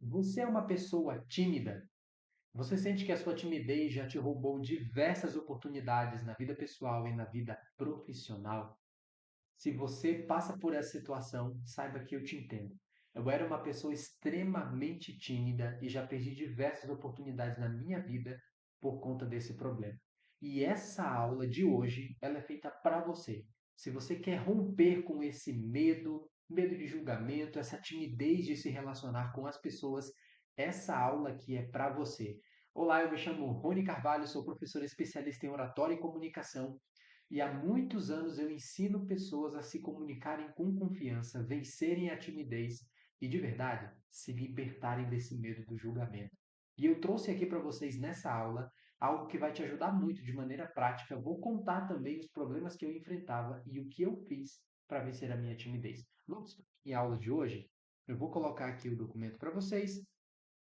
Você é uma pessoa tímida? Você sente que a sua timidez já te roubou diversas oportunidades na vida pessoal e na vida profissional? Se você passa por essa situação, saiba que eu te entendo. Eu era uma pessoa extremamente tímida e já perdi diversas oportunidades na minha vida por conta desse problema. E essa aula de hoje, ela é feita para você. Se você quer romper com esse medo, medo de julgamento, essa timidez de se relacionar com as pessoas, essa aula aqui é para você. Olá, eu me chamo Rony Carvalho, sou professor especialista em oratória e comunicação e há muitos anos eu ensino pessoas a se comunicarem com confiança, vencerem a timidez e, de verdade, se libertarem desse medo do julgamento. E eu trouxe aqui para vocês nessa aula algo que vai te ajudar muito de maneira prática. Vou contar também os problemas que eu enfrentava e o que eu fiz para vencer a minha timidez. Vamos em aula de hoje? Eu vou colocar aqui o documento para vocês.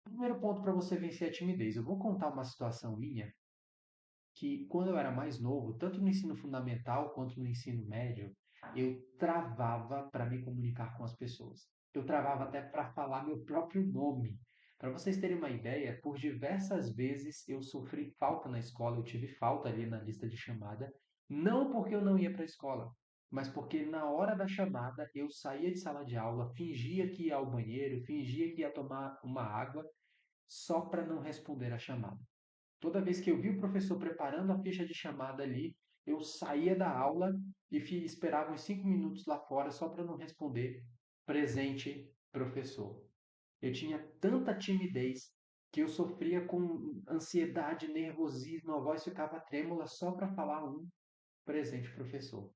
Primeiro ponto para você vencer a timidez. Eu vou contar uma situação minha que quando eu era mais novo, tanto no ensino fundamental quanto no ensino médio, eu travava para me comunicar com as pessoas. Eu travava até para falar meu próprio nome. Para vocês terem uma ideia, por diversas vezes eu sofri falta na escola, eu tive falta ali na lista de chamada, não porque eu não ia para a escola, mas porque na hora da chamada eu saía de sala de aula, fingia que ia ao banheiro, fingia que ia tomar uma água, só para não responder a chamada. Toda vez que eu vi o professor preparando a ficha de chamada ali, eu saía da aula e esperava uns 5 minutos lá fora só para não responder presente, professor. Eu tinha tanta timidez que eu sofria com ansiedade, nervosismo, a voz ficava trêmula só para falar um presente, professor.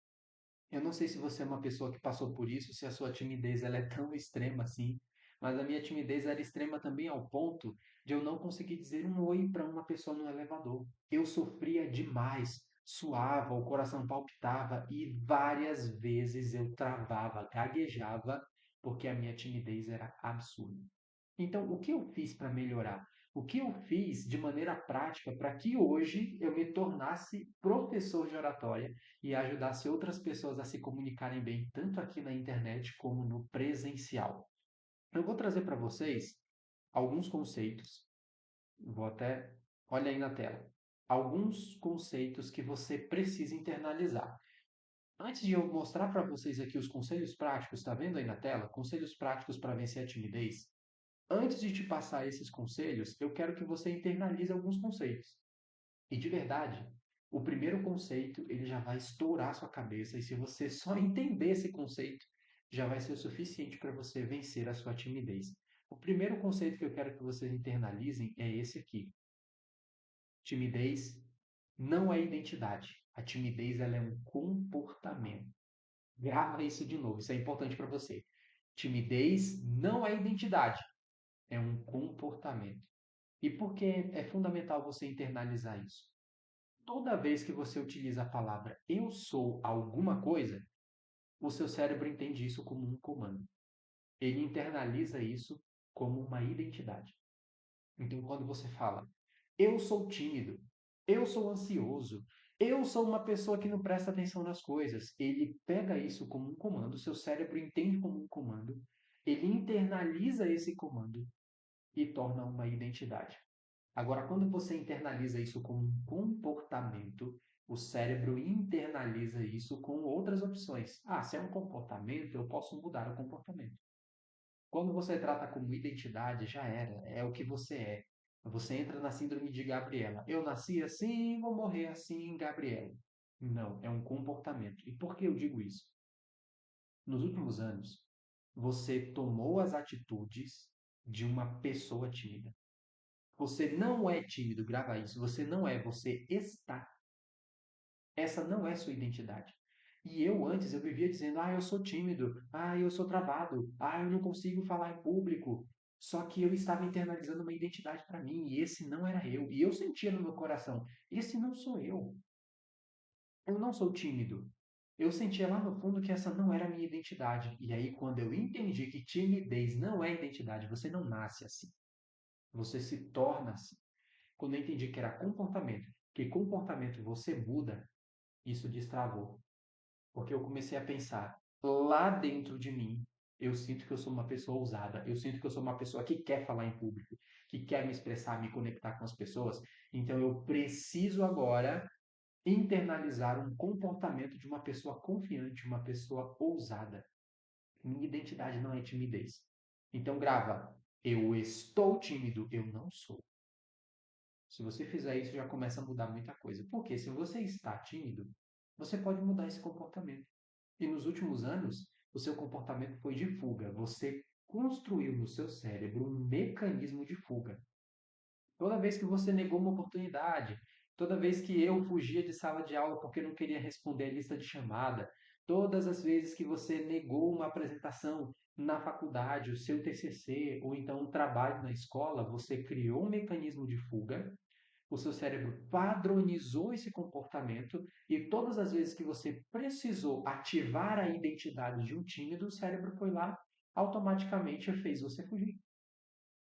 Eu não sei se você é uma pessoa que passou por isso, se a sua timidez ela é tão extrema assim, mas a minha timidez era extrema também ao ponto de eu não conseguir dizer um oi para uma pessoa no elevador. Eu sofria demais, suava, o coração palpitava e várias vezes eu travava, gaguejava, porque a minha timidez era absurda. Então, o que eu fiz para melhorar? O que eu fiz de maneira prática para que hoje eu me tornasse professor de oratória e ajudasse outras pessoas a se comunicarem bem, tanto aqui na internet como no presencial? Eu vou trazer para vocês alguns conceitos. Vou até, olha aí na tela. Alguns conceitos que você precisa internalizar. Antes de eu mostrar para vocês aqui os conselhos práticos, está vendo aí na tela? Conselhos práticos para vencer a timidez. Antes de te passar esses conselhos, eu quero que você internalize alguns conceitos. E de verdade, o primeiro conceito, ele já vai estourar a sua cabeça, e se você só entender esse conceito, já vai ser o suficiente para você vencer a sua timidez. O primeiro conceito que eu quero que vocês internalizem é esse aqui. Timidez não é identidade. A timidez ela é um comportamento. Grava isso de novo, isso é importante para você. Timidez não é identidade, é um comportamento. E por que é fundamental você internalizar isso? Toda vez que você utiliza a palavra eu sou alguma coisa, o seu cérebro entende isso como um comando. Ele internaliza isso como uma identidade. Então, quando você fala eu sou tímido, eu sou ansioso, eu sou uma pessoa que não presta atenção nas coisas, ele pega isso como um comando, o seu cérebro entende como um comando, ele internaliza esse comando e torna uma identidade. Agora, quando você internaliza isso como um comportamento, o cérebro internaliza isso com outras opções. Ah, se é um comportamento, eu posso mudar o comportamento. Quando você trata como identidade, já era, é o que você é. Você entra na síndrome de Gabriela. Eu nasci assim, vou morrer assim, Gabriela. Não, é um comportamento. E por que eu digo isso? Nos últimos anos, você tomou as atitudes de uma pessoa tímida. Você não é tímido, grava isso. Você não é, você está. Essa não é sua identidade. E eu antes eu vivia dizendo: "Ah, eu sou tímido. Ah, eu sou travado. Ah, eu não consigo falar em público". Só que eu estava internalizando uma identidade para mim e esse não era eu. E eu sentia no meu coração: esse não sou eu. Eu não sou tímido. Eu sentia lá no fundo que essa não era a minha identidade. E aí, quando eu entendi que timidez não é identidade, você não nasce assim. Você se torna assim. Quando eu entendi que era comportamento, que comportamento você muda, isso destravou. Porque eu comecei a pensar lá dentro de mim Eu sinto que eu sou uma pessoa ousada, eu sinto que eu sou uma pessoa que quer falar em público, que quer me expressar, me conectar com as pessoas. Então eu preciso agora internalizar um comportamento de uma pessoa confiante, uma pessoa ousada. Minha identidade não é timidez. Então grava, eu estou tímido, eu não sou. Se você fizer isso, já começa a mudar muita coisa. Porque se você está tímido, você pode mudar esse comportamento. E nos últimos anos, o seu comportamento foi de fuga. Você construiu no seu cérebro um mecanismo de fuga. Toda vez que você negou uma oportunidade, toda vez que eu fugia de sala de aula porque não queria responder a lista de chamada, todas as vezes que você negou uma apresentação na faculdade, o seu TCC ou então um trabalho na escola, você criou um mecanismo de fuga, o seu cérebro padronizou esse comportamento e todas as vezes que você precisou ativar a identidade de um tímido, o cérebro foi lá, automaticamente fez você fugir.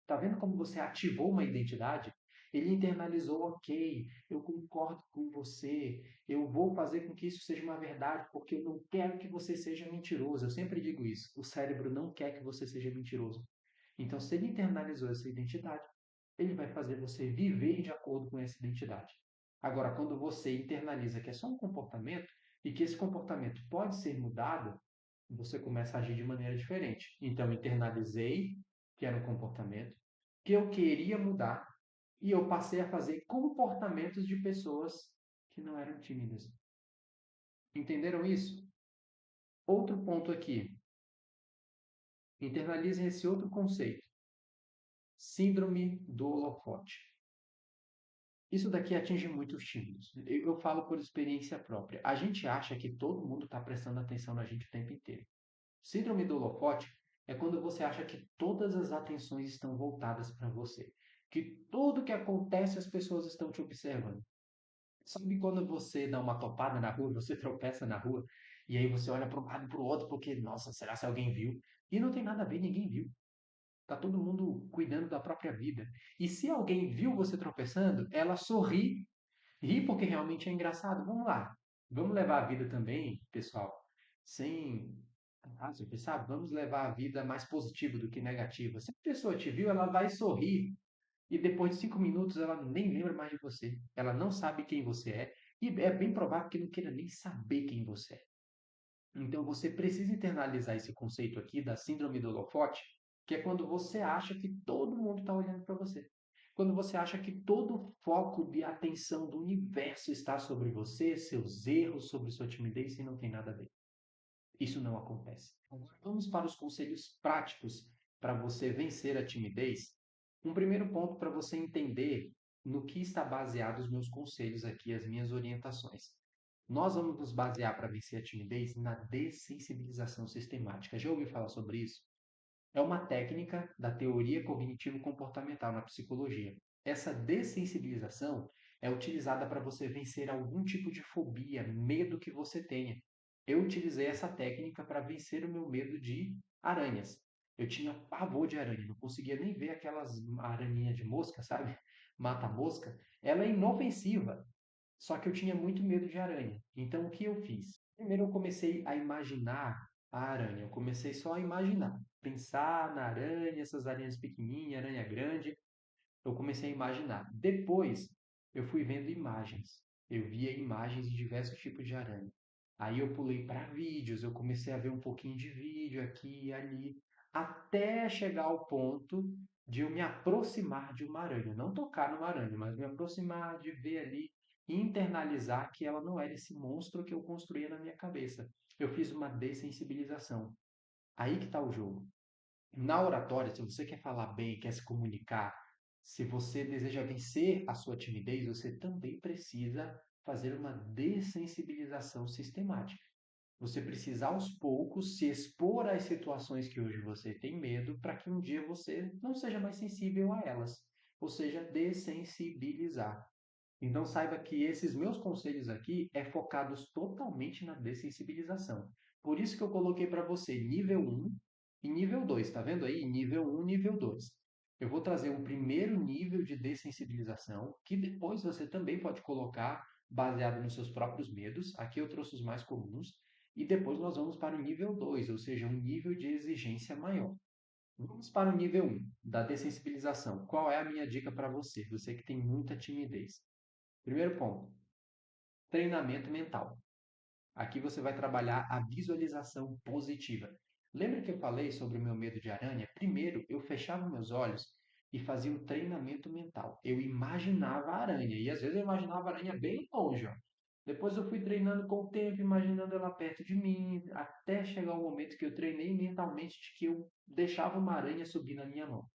Tá vendo como você ativou uma identidade? Ele internalizou, ok, eu concordo com você, eu vou fazer com que isso seja uma verdade, porque eu não quero que você seja mentiroso. Eu sempre digo isso. O cérebro não quer que você seja mentiroso. Então, se ele internalizou essa identidade, ele vai fazer você viver de acordo com essa identidade. Agora, quando você internaliza que é só um comportamento e que esse comportamento pode ser mudado, você começa a agir de maneira diferente. Então, internalizei que era um comportamento que eu queria mudar e eu passei a fazer comportamentos de pessoas que não eram tímidas. Entenderam isso? Outro ponto aqui. Internalizem esse outro conceito. Síndrome do holofote. Isso daqui atinge muitos tímidos. Eu falo por experiência própria. A gente acha que todo mundo está prestando atenção na gente o tempo inteiro. Síndrome do holofote é quando você acha que todas as atenções estão voltadas para você, que tudo que acontece as pessoas estão te observando. Sabe quando você dá uma topada na rua, você tropeça na rua, e aí você olha para um lado e para o outro porque, nossa, será que alguém viu? E não tem nada a ver, ninguém viu. Tá todo mundo cuidando da própria vida. E se alguém viu você tropeçando, ela sorri, ri porque realmente é engraçado. Vamos lá. Vamos levar a vida também, pessoal, sem você sabe? Vamos levar a vida mais positiva do que negativa. Se a pessoa te viu, ela vai sorrir e depois de 5 minutos ela nem lembra mais de você. Ela não sabe quem você é e é bem provável que não queira nem saber quem você é. Então você precisa internalizar esse conceito aqui da síndrome do holofote, que é quando você acha que todo mundo está olhando para você. Quando você acha que todo o foco de atenção do universo está sobre você, seus erros, sobre sua timidez, e não tem nada a ver. Isso não acontece. Agora vamos para os conselhos práticos para você vencer a timidez. Um primeiro ponto para você entender no que está baseado os meus conselhos aqui, as minhas orientações. Nós vamos nos basear para vencer a timidez na dessensibilização sistemática. Já ouviu falar sobre isso? É uma técnica da teoria cognitivo-comportamental na psicologia. Essa dessensibilização é utilizada para você vencer algum tipo de fobia, medo que você tenha. Eu utilizei essa técnica para vencer o meu medo de aranhas. Eu tinha pavor de aranha, não conseguia nem ver aquelas aranhinhas de mosca, sabe? Mata-mosca. Ela é inofensiva, só que eu tinha muito medo de aranha. Então o que eu fiz? Primeiro eu comecei a imaginar a aranha. Eu comecei só a imaginar, pensar na aranha, essas aranhas pequenininhas, aranha grande. Eu comecei a imaginar. Depois eu fui vendo imagens. Eu via imagens de diversos tipos de aranha. Aí eu pulei para vídeos, eu comecei a ver um pouquinho de vídeo aqui e ali, até chegar ao ponto de eu me aproximar de uma aranha. Não tocar numa aranha, mas me aproximar, de ver ali e internalizar que ela não era esse monstro que eu construía na minha cabeça. Eu fiz uma dessensibilização. Aí que está o jogo. Na oratória, se você quer falar bem, quer se comunicar, se você deseja vencer a sua timidez, você também precisa fazer uma dessensibilização sistemática. Você precisa aos poucos se expor às situações que hoje você tem medo, para que um dia você não seja mais sensível a elas, ou seja, dessensibilizar. Então saiba que esses meus conselhos aqui é focados totalmente na dessensibilização. Por isso que eu coloquei para você nível 1 e nível 2, tá vendo aí? Nível 1, nível 2. Eu vou trazer um primeiro nível de dessensibilização, que depois você também pode colocar baseado nos seus próprios medos. Aqui eu trouxe os mais comuns. E depois nós vamos para o nível 2, ou seja, um nível de exigência maior. Vamos para o nível um, da dessensibilização. Qual é a minha dica para você? Você que tem muita timidez. Primeiro ponto, treinamento mental. Aqui você vai trabalhar a visualização positiva. Lembra que eu falei sobre o meu medo de aranha? Primeiro, eu fechava meus olhos e fazia um treinamento mental. Eu imaginava a aranha, e às vezes eu imaginava a aranha bem longe, ó. Depois eu fui treinando com o tempo, imaginando ela perto de mim, até chegar o momento que eu treinei mentalmente de que eu deixava uma aranha subir na minha mão.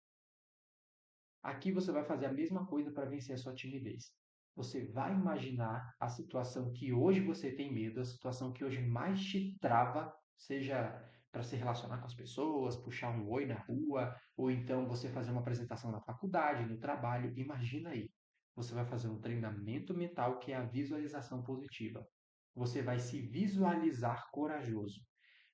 Aqui você vai fazer a mesma coisa para vencer a sua timidez. Você vai imaginar a situação que hoje você tem medo, a situação que hoje mais te trava, seja para se relacionar com as pessoas, puxar um oi na rua, ou então você fazer uma apresentação na faculdade, no trabalho. Imagina aí. Você vai fazer um treinamento mental que é a visualização positiva. Você vai se visualizar corajoso,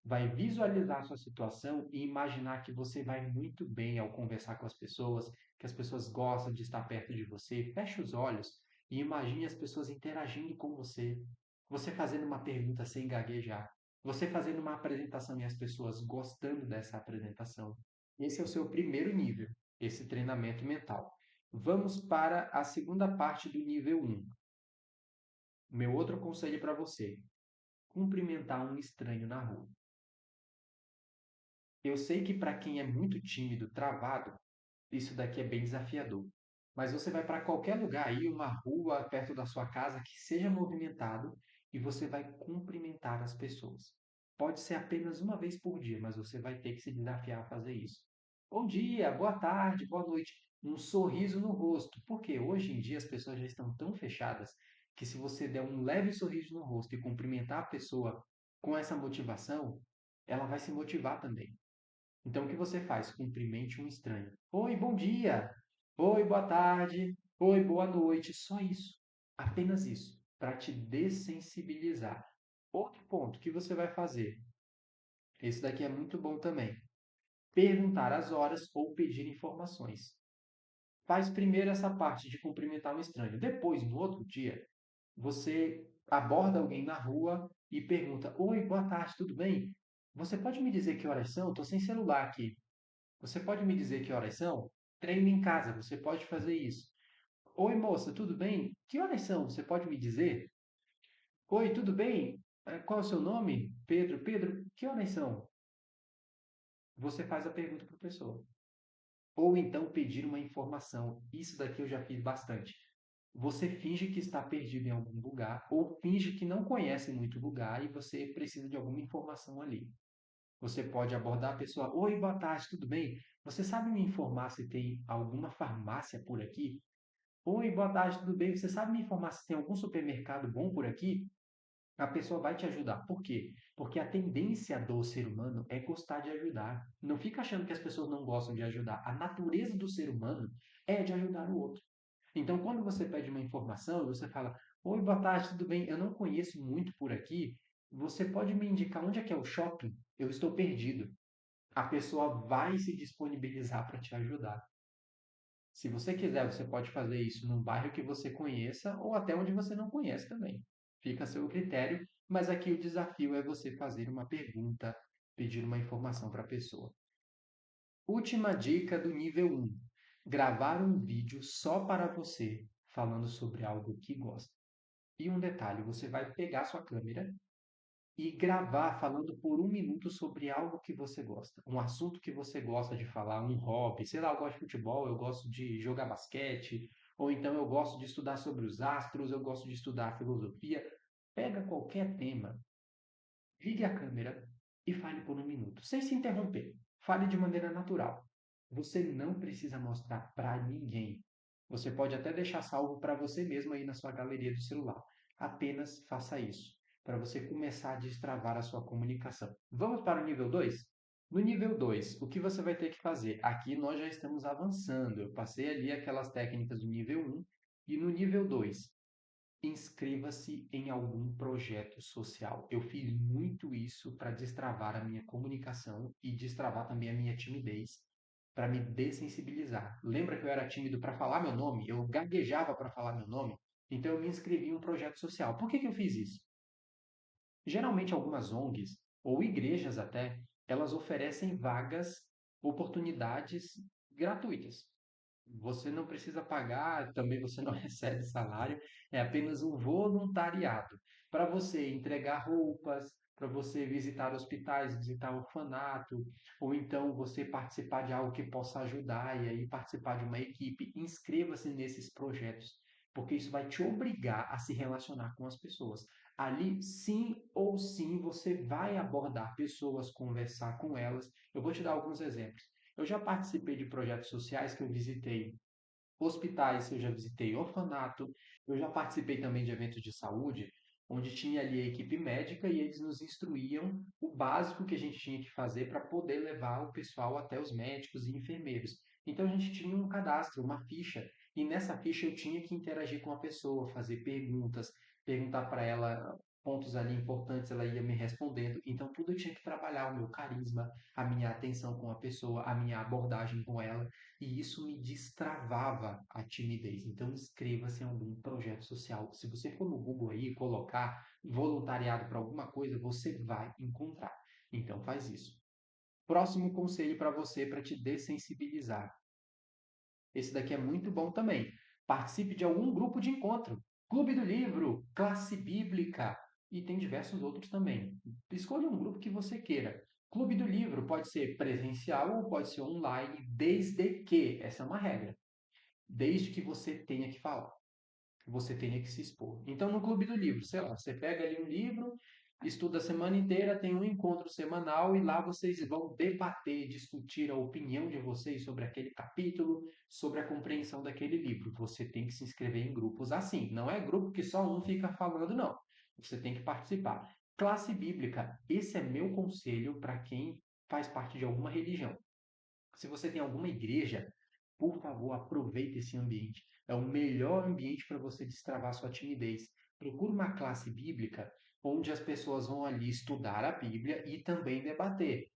vai visualizar a sua situação e imaginar que você vai muito bem ao conversar com as pessoas, que as pessoas gostam de estar perto de você. Feche os olhos e imagine as pessoas interagindo com você. Você fazendo uma pergunta sem gaguejar. Você fazendo uma apresentação e as pessoas gostando dessa apresentação. Esse é o seu primeiro nível, esse treinamento mental. Vamos para a segunda parte do nível um. Meu outro conselho para você: cumprimentar um estranho na rua. Eu sei que para quem é muito tímido, travado, isso daqui é bem desafiador. Mas você vai para qualquer lugar aí, uma rua perto da sua casa que seja movimentado e você vai cumprimentar as pessoas. Pode ser apenas uma vez por dia, mas você vai ter que se desafiar a fazer isso. Bom dia, boa tarde, boa noite. Um sorriso no rosto. Porque hoje em dia as pessoas já estão tão fechadas que se você der um leve sorriso no rosto e cumprimentar a pessoa com essa motivação, ela vai se motivar também. Então, o que você faz? Cumprimente um estranho. Oi, bom dia. Oi, boa tarde. Oi, boa noite. Só isso. Apenas isso. Para te dessensibilizar. Outro ponto que você vai fazer. Esse daqui é muito bom também. Perguntar as horas ou pedir informações. Faz primeiro essa parte de cumprimentar um estranho. Depois, no outro dia, você aborda alguém na rua e pergunta: oi, boa tarde, tudo bem? Você pode me dizer que horas são? Estou sem celular aqui. Você pode me dizer que horas são? Treino em casa, você pode fazer isso. Oi, moça, tudo bem? Que horas são? Você pode me dizer? Oi, tudo bem? Qual é o seu nome? Pedro. Pedro, que horas são? Você faz a pergunta para a pessoa. Ou então pedir uma informação. Isso daqui eu já fiz bastante. Você finge que está perdido em algum lugar, ou finge que não conhece muito lugar e você precisa de alguma informação ali. Você pode abordar a pessoa: oi, boa tarde, tudo bem? Você sabe me informar se tem alguma farmácia por aqui? Oi, boa tarde, tudo bem? Você sabe me informar se tem algum supermercado bom por aqui? A pessoa vai te ajudar. Por quê? Porque a tendência do ser humano é gostar de ajudar. Não fica achando que as pessoas não gostam de ajudar. A natureza do ser humano é de ajudar o outro. Então, quando você pede uma informação e você fala: oi, boa tarde, tudo bem? Eu não conheço muito por aqui. Você pode me indicar onde é que é o shopping? Eu estou perdido. A pessoa vai se disponibilizar para te ajudar. Se você quiser, você pode fazer isso num bairro que você conheça ou até onde você não conhece também. Fica a seu critério, mas aqui o desafio é você fazer uma pergunta, pedir uma informação para a pessoa. Última dica do nível um: gravar um vídeo só para você, falando sobre algo que gosta. E um detalhe: você vai pegar sua câmera e gravar falando por 1 minuto sobre algo que você gosta, um assunto que você gosta de falar, um hobby, sei lá, eu gosto de futebol, eu gosto de jogar basquete, ou então eu gosto de estudar sobre os astros, eu gosto de estudar filosofia. Pega qualquer tema, ligue a câmera e fale por 1 minuto, sem se interromper. Fale de maneira natural. Você não precisa mostrar para ninguém. Você pode até deixar salvo para você mesmo aí na sua galeria do celular. Apenas faça isso, para você começar a destravar a sua comunicação. Vamos para o nível 2? No nível 2, o que você vai ter que fazer? Aqui nós já estamos avançando. Eu passei ali aquelas técnicas do nível um e no nível 2, inscreva-se em algum projeto social. Eu fiz muito isso para destravar a minha comunicação e destravar também a minha timidez, para me dessensibilizar. Lembra que eu era tímido para falar meu nome? Eu gaguejava para falar meu nome? Então eu me inscrevi em um projeto social. Por que eu fiz isso? Geralmente algumas ONGs ou igrejas até, elas oferecem vagas, oportunidades gratuitas. Você não precisa pagar, também você não recebe salário, é apenas um voluntariado para você entregar roupas, para você visitar hospitais, visitar orfanato, ou então você participar de algo que possa ajudar e aí participar de uma equipe. Inscreva-se nesses projetos, porque isso vai te obrigar a se relacionar com as pessoas. Ali, sim ou sim, você vai abordar pessoas, conversar com elas. Eu vou te dar alguns exemplos. Eu já participei de projetos sociais que eu visitei hospitais, eu já visitei orfanato, eu já participei também de eventos de saúde, onde tinha ali a equipe médica e eles nos instruíam o básico que a gente tinha que fazer para poder levar o pessoal até os médicos e enfermeiros. Então a gente tinha um cadastro, uma ficha, e nessa ficha eu tinha que interagir com a pessoa, fazer perguntas, perguntar para ela pontos ali importantes, ela ia me respondendo. Então tudo eu tinha que trabalhar o meu carisma, a minha atenção com a pessoa, a minha abordagem com ela e isso me destravava a timidez. Então, inscreva-se em algum projeto social. Se você for no Google aí e colocar voluntariado para alguma coisa, você vai encontrar. Então, faz isso. Próximo conselho para você, para te dessensibilizar. Esse daqui é muito bom também. Participe de algum grupo de encontro. Clube do Livro, Classe Bíblica e tem diversos outros também. Escolha um grupo que você queira. Clube do Livro pode ser presencial ou pode ser online, desde que, essa é uma regra, desde que você tenha que falar, você tenha que se expor. Então, no Clube do Livro, sei lá, você pega ali um livro, estuda a semana inteira, tem um encontro semanal e lá vocês vão debater, discutir a opinião de vocês sobre aquele capítulo, sobre a compreensão daquele livro. Você tem que se inscrever em grupos assim. Não é grupo que só um fica falando, não. Você tem que participar. Classe bíblica, esse é meu conselho para quem faz parte de alguma religião. Se você tem alguma igreja, por favor, aproveite esse ambiente. É o melhor ambiente para você destravar sua timidez. Procure uma classe bíblica onde as pessoas vão ali estudar a Bíblia e também debater.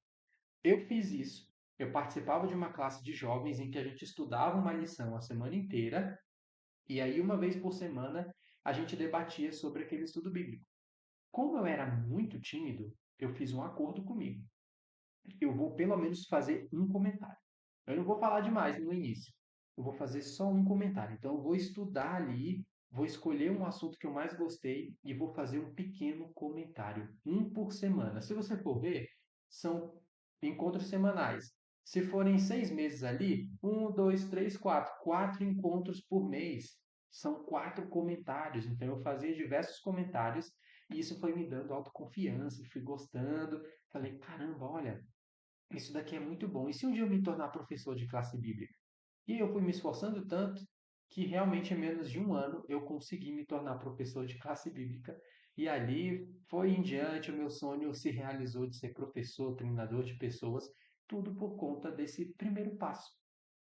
Eu fiz isso. Eu participava de uma classe de jovens em que a gente estudava uma lição a semana inteira e aí uma vez por semana a gente debatia sobre aquele estudo bíblico. Como eu era muito tímido, eu fiz um acordo comigo. Eu vou pelo menos fazer um comentário. Eu não vou falar demais no início. Eu vou fazer só um comentário. Então, eu vou estudar ali, vou escolher um assunto que eu mais gostei e vou fazer um pequeno comentário, um por semana. Se você for ver, são encontros semanais. Se forem 6 meses ali, um, dois, três, quatro, 4 encontros por mês. São 4 comentários. Então, eu fazia diversos comentários e isso foi me dando autoconfiança, fui gostando. Falei, caramba, olha, isso daqui é muito bom. E se um dia eu me tornar professor de classe bíblica? E eu fui me esforçando tanto que realmente em menos de um ano eu consegui me tornar professor de classe bíblica. E ali foi em diante o meu sonho se realizou de ser professor, treinador de pessoas, tudo por conta desse primeiro passo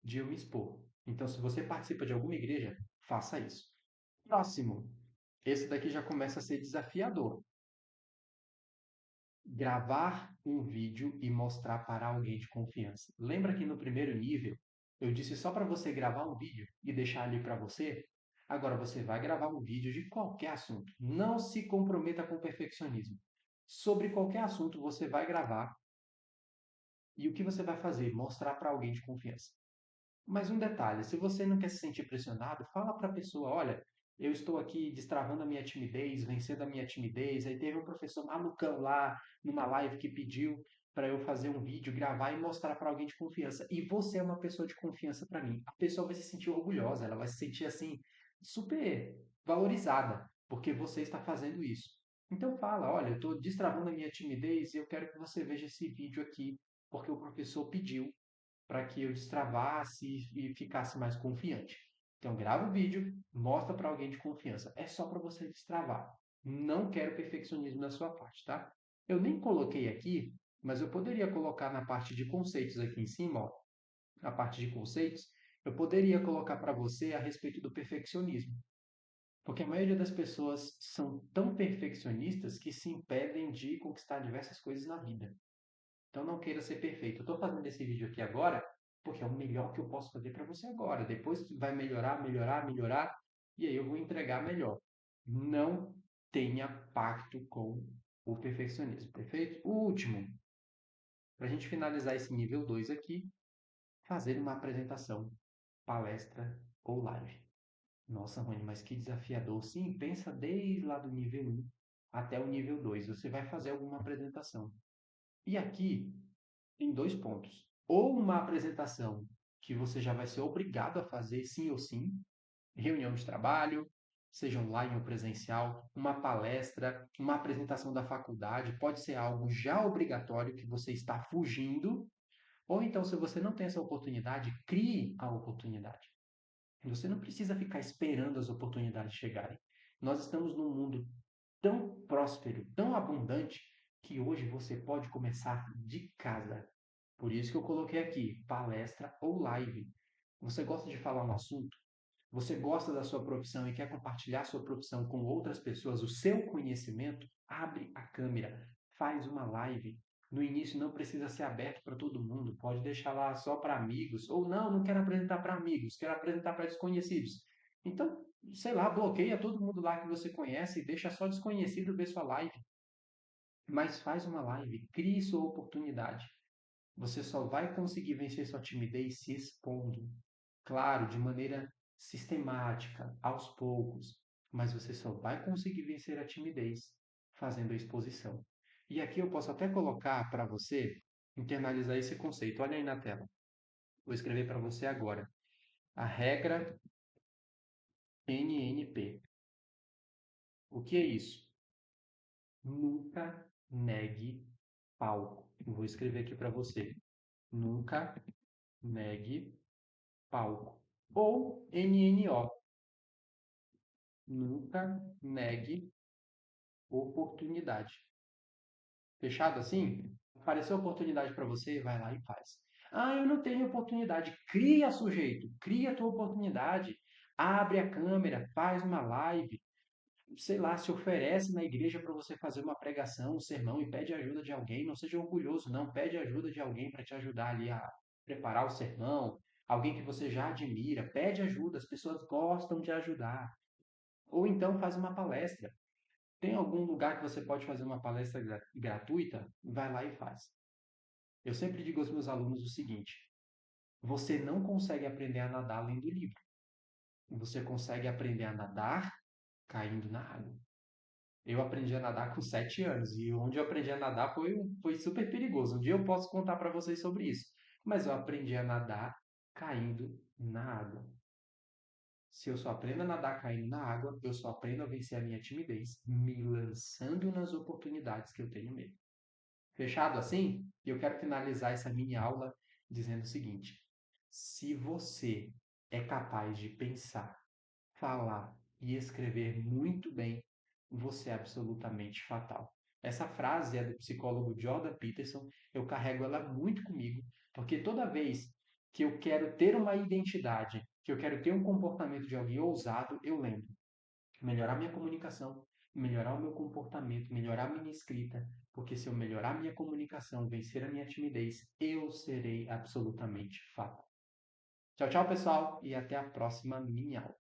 de eu me expor. Então, se você participa de alguma igreja, faça isso. Próximo. Esse daqui já começa a ser desafiador. Gravar um vídeo e mostrar para alguém de confiança. Lembra que no primeiro nível eu disse só para você gravar um vídeo e deixar ali para você? Agora você vai gravar um vídeo de qualquer assunto. Não se comprometa com perfeccionismo. Sobre qualquer assunto você vai gravar e o que você vai fazer? Mostrar para alguém de confiança. Mas um detalhe, se você não quer se sentir pressionado, fala para a pessoa, olha, eu estou aqui destravando a minha timidez, vencendo a minha timidez. Aí teve um professor malucão lá numa live que pediu para eu fazer um vídeo, gravar e mostrar para alguém de confiança. E você é uma pessoa de confiança para mim. A pessoa vai se sentir orgulhosa, ela vai se sentir assim super valorizada, porque você está fazendo isso. Então fala, olha, eu estou destravando a minha timidez e eu quero que você veja esse vídeo aqui, porque o professor pediu para que eu destravasse e ficasse mais confiante. Então, grava o vídeo, mostra para alguém de confiança. É só para você destravar. Não quero perfeccionismo da sua parte, tá? Eu nem coloquei aqui, mas eu poderia colocar na parte de conceitos aqui em cima, ó, na parte de conceitos, eu poderia colocar para você a respeito do perfeccionismo. Porque a maioria das pessoas são tão perfeccionistas que se impedem de conquistar diversas coisas na vida. Então não queira ser perfeito. Eu estou fazendo esse vídeo aqui agora porque é o melhor que eu posso fazer para você agora. Depois vai melhorar, melhorar, melhorar e aí eu vou entregar melhor. Não tenha pacto com o perfeccionismo, perfeito? O último, para a gente finalizar esse nível 2 aqui, fazer uma apresentação, palestra ou live. Nossa, Rony, mas que desafiador. Sim, pensa desde lá do nível 1 até o nível 2. Você vai fazer alguma apresentação. E aqui tem dois pontos. Ou uma apresentação que você já vai ser obrigado a fazer sim ou sim, reunião de trabalho, seja online ou presencial, uma palestra, uma apresentação da faculdade, pode ser algo já obrigatório que você está fugindo, ou então, se você não tem essa oportunidade, crie a oportunidade. Você não precisa ficar esperando as oportunidades chegarem. Nós estamos num mundo tão próspero, tão abundante, que hoje você pode começar de casa. Por isso que eu coloquei aqui palestra ou live. Você gosta de falar um assunto? Você gosta da sua profissão e quer compartilhar sua profissão com outras pessoas, o seu conhecimento? Abre a câmera, faz uma live. No início não precisa ser aberto para todo mundo, pode deixar lá só para amigos, ou não, não quero apresentar para amigos, quero apresentar para desconhecidos. Então, sei lá, bloqueia todo mundo lá que você conhece e deixa só desconhecido ver sua live. Mas faz uma live, crie sua oportunidade. Você só vai conseguir vencer sua timidez se expondo. Claro, de maneira sistemática, aos poucos, mas você só vai conseguir vencer a timidez fazendo a exposição. E aqui eu posso até colocar para você internalizar esse conceito. Olha aí na tela. Vou escrever para você agora. A regra NNP. O que é isso? Nunca negue palco. Eu vou escrever aqui para você. Nunca negue palco. Ou NNO. Nunca negue oportunidade. Fechado assim? Apareceu oportunidade para você, vai lá e faz. Ah, eu não tenho oportunidade. Cria, sujeito. Cria a tua oportunidade. Abre a câmera, faz uma live. Sei lá, se oferece na igreja para você fazer uma pregação, um sermão e pede ajuda de alguém. Não seja orgulhoso, não. Pede ajuda de alguém para te ajudar ali a preparar o sermão. Alguém que você já admira. Pede ajuda. As pessoas gostam de ajudar. Ou então faz uma palestra. Tem algum lugar que você pode fazer uma palestra gratuita? Vai lá e faz. Eu sempre digo aos meus alunos o seguinte: você não consegue aprender a nadar lendo livro. Você consegue aprender a nadar caindo na água. Eu aprendi a nadar com 7 anos e onde eu aprendi a nadar foi super perigoso. Um dia eu posso contar para vocês sobre isso. Mas eu aprendi a nadar caindo na água. Se eu só aprendo a nadar caindo na água, eu só aprendo a vencer a minha timidez, me lançando nas oportunidades que eu tenho medo. Fechado assim? E eu quero finalizar essa mini aula dizendo o seguinte: se você é capaz de pensar, falar e escrever muito bem, você é absolutamente fatal. Essa frase é do psicólogo Jordan Peterson, eu carrego ela muito comigo, porque toda vez que eu quero ter uma identidade, que eu quero ter um comportamento de alguém ousado, eu lembro melhorar minha comunicação, melhorar o meu comportamento, melhorar a minha escrita, porque se eu melhorar minha comunicação, vencer a minha timidez, eu serei absolutamente fatal. Tchau, tchau, pessoal, e até a próxima minha aula.